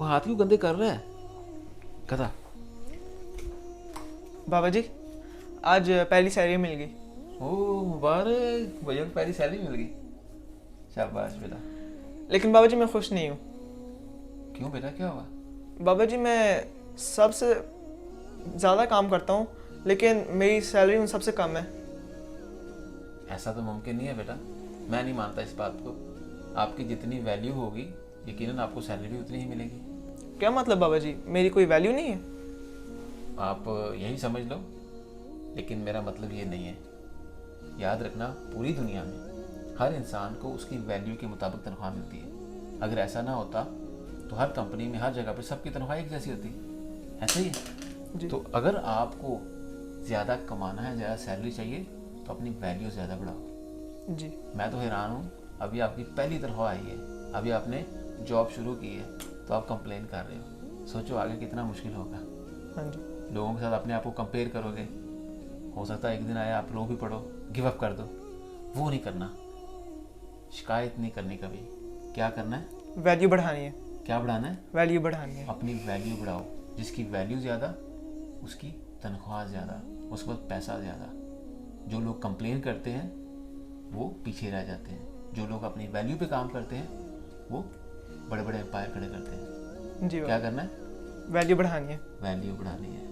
वो हाथ क्यों गंदे कर रहा है गधा? बाबा जी आज पहली सैलरी मिल गई। ओ मुबारक, भैया को पहली सैलरी मिल गई। शाबाश बेटा। लेकिन बाबा जी मैं खुश नहीं हूँ। क्यों बेटा, क्या हुआ? बाबा जी मैं सबसे ज़्यादा काम करता हूँ लेकिन मेरी सैलरी उन सबसे कम है। ऐसा तो मुमकिन नहीं है बेटा, मैं नहीं मानता इस बात को। आपकी जितनी वैल्यू होगी यकीनन आपको सैलरी भी उतनी ही मिलेगी। क्या मतलब बाबा जी, मेरी कोई वैल्यू नहीं है? आप यही समझ लो, लेकिन मेरा मतलब ये नहीं है। याद रखना, पूरी दुनिया में हर इंसान को उसकी वैल्यू के मुताबिक तनख्वाह मिलती है। अगर ऐसा ना होता तो हर कंपनी में हर जगह पे सबकी तनख्वाह एक जैसी होती। ऐसा ही है जी। तो अगर आपको ज़्यादा कमाना है, ज़्यादा सैलरी चाहिए, तो अपनी वैल्यू ज़्यादा बढ़ाओ। जी। मैं तो हैरान हूँ, अभी आपकी पहली तनख्वाह आई है, अभी आपने जॉब शुरू की है, तो आप कंप्लेन कर रहे हो। सोचो आगे कितना मुश्किल होगा। हाँ जी। लोगों के साथ अपने आप को कंपेयर करोगे, हो सकता है एक दिन आया आप रो भी पड़ो, गिव अप कर दो। वो नहीं करना, शिकायत नहीं करनी कभी। क्या करना है? वैल्यू बढ़ानी है। क्या बढ़ाना है? वैल्यू बढ़ानी है। अपनी वैल्यू बढ़ाओ। जिसकी वैल्यू ज़्यादा उसकी तनख्वाह ज़्यादा, उसके बाद पैसा ज़्यादा। जो लोग कंप्लेन करते हैं वो पीछे रह जाते हैं, जो लोग अपनी वैल्यू पे काम करते हैं वो बड़े बड़े एम्पायर खड़े करते हैं। जी क्या करना है? वैल्यू बढ़ानी है। वैल्यू बढ़ानी है।